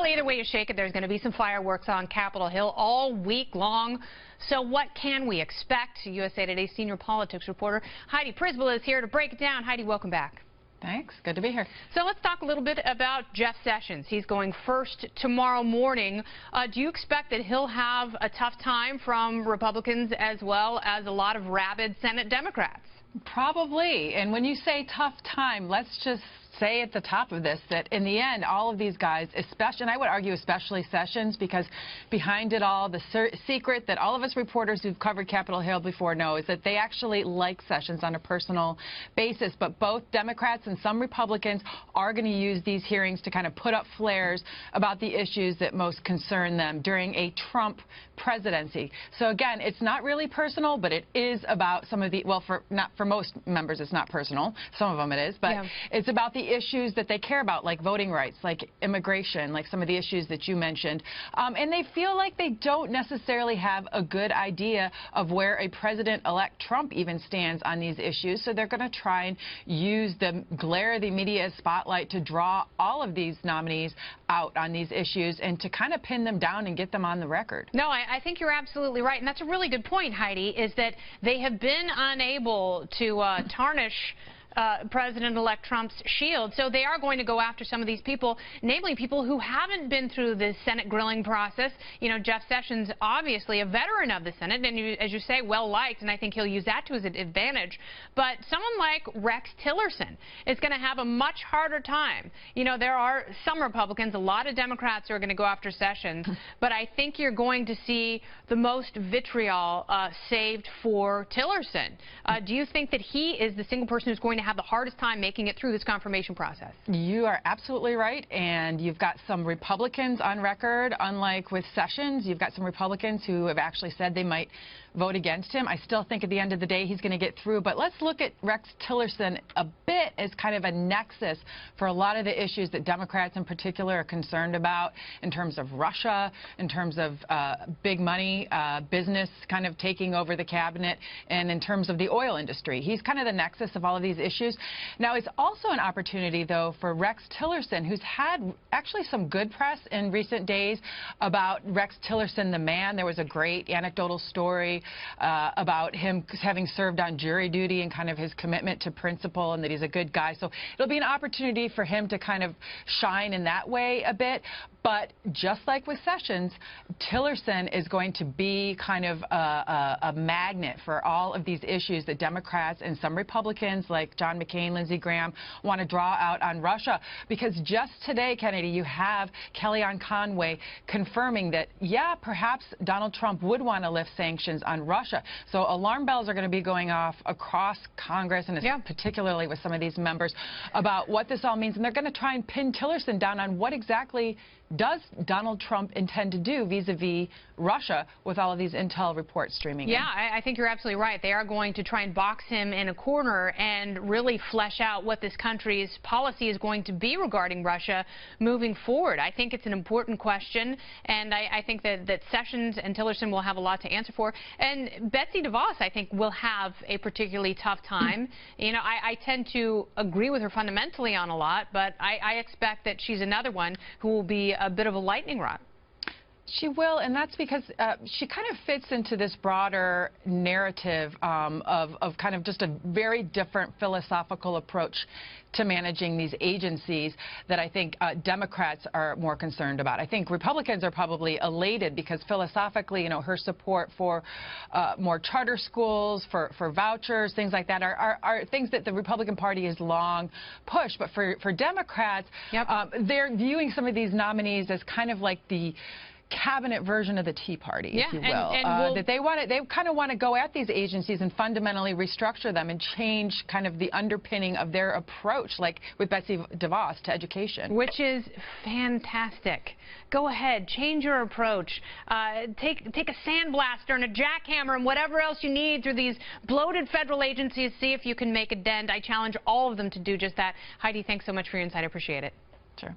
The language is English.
Well, either way you shake it, there's going to be some fireworks on Capitol Hill all week long. So what can we expect? USA Today senior politics reporter Heidi Przybyla is here to break it down. Heidi, welcome back. Thanks. Good to be here. So let's talk a little bit about Jeff Sessions. He's going first tomorrow morning. Do you expect that he'll have a tough time from Republicans as well as a lot of rabid Senate Democrats? Probably. And when you say tough time, let's just say at the top of this that in the end, all of these guys, especially, and I would argue especially Sessions, because behind it all, the secret that all of us reporters who've covered Capitol Hill before know is that they actually like Sessions on a personal basis. But both Democrats and some Republicans are going to use these hearings to kind of put up flares about the issues that most concern them during a Trump presidency. So again, it's not really personal, but it is about some of the, well, not for most members it's not personal. Some of them it is, but yeah, it's about the issues that they care about, like voting rights, like immigration, like some of the issues that you mentioned. And they feel like they don't necessarily have a good idea of where a President-elect Trump even stands on these issues. So they're going to try and use the glare of the media spotlight to draw all of these nominees out on these issues and to kind of pin them down and get them on the record. No, I think you're absolutely right. And that's a really good point, Heidi, is that they have been unable to tarnish President-elect Trump's shield. So they are going to go after some of these people, namely people who haven't been through the Senate grilling process. You know, Jeff Sessions, obviously a veteran of the Senate, and as you say, well-liked, and I think he'll use that to his advantage. But someone like Rex Tillerson is going to have a much harder time. You know, there are some Republicans, a lot of Democrats who are going to go after Sessions, but I think you're going to see the most vitriol saved for Tillerson. Do you think that he is the single person who's going to have the hardest time making it through this confirmation process? You are absolutely right, and you've got some Republicans on record. Unlike with Sessions, you've got some Republicans who have actually said they might vote against him. I still think at the end of the day he's going to get through, but let's look at Rex Tillerson a bit as kind of a nexus for a lot of the issues that Democrats in particular are concerned about in terms of Russia, in terms of big money, business kind of taking over the cabinet, and in terms of the oil industry. He's kind of the nexus of all of these issues. Now, it's also an opportunity, though, for Rex Tillerson, who's had actually some good press in recent days about Rex Tillerson, the man. There was a great anecdotal story about him having served on jury duty and kind of his commitment to principle and that he's a good guy. So it'll be an opportunity for him to kind of shine in that way a bit. But just like with Sessions, Tillerson is going to be kind of a magnet for all of these issues that Democrats and some Republicans like John McCain, Lindsey Graham want to draw out on Russia. Because just today, Kennedy, you have Kellyanne Conway confirming that, yeah, perhaps Donald Trump would want to lift sanctions on Russia. So alarm bells are going to be going off across Congress, and particularly with some of these members, about what this all means. And they're going to try and pin Tillerson down on what exactly does Donald Trump intend to do vis-a-vis Russia with all of these intel reports streaming in? Yeah, I think you're absolutely right. They are going to try and box him in a corner and really flesh out what this country's policy is going to be regarding Russia moving forward. I think it's an important question, and I think that Sessions and Tillerson will have a lot to answer for. And Betsy DeVos, I think, will have a particularly tough time. You know, I tend to agree with her fundamentally on a lot, but I expect that she's another one who will be a bit of a lightning rod. She will, and that's because she kind of fits into this broader narrative of kind of just a very different philosophical approach to managing these agencies that I think Democrats are more concerned about. I think Republicans are probably elated because philosophically, you know, her support for more charter schools, for vouchers, things like that are things that the Republican Party has long pushed. But for Democrats, they're viewing some of these nominees as kind of like the cabinet version of the Tea Party, if you will. That they kind of want to go at these agencies and fundamentally restructure them and change kind of the underpinning of their approach, like with Betsy DeVos to education. Which is fantastic. Go ahead, change your approach. Take a sandblaster and a jackhammer and whatever else you need through these bloated federal agencies. See if you can make a dent. I challenge all of them to do just that. Heidi, thanks so much for your insight. I appreciate it. Sure.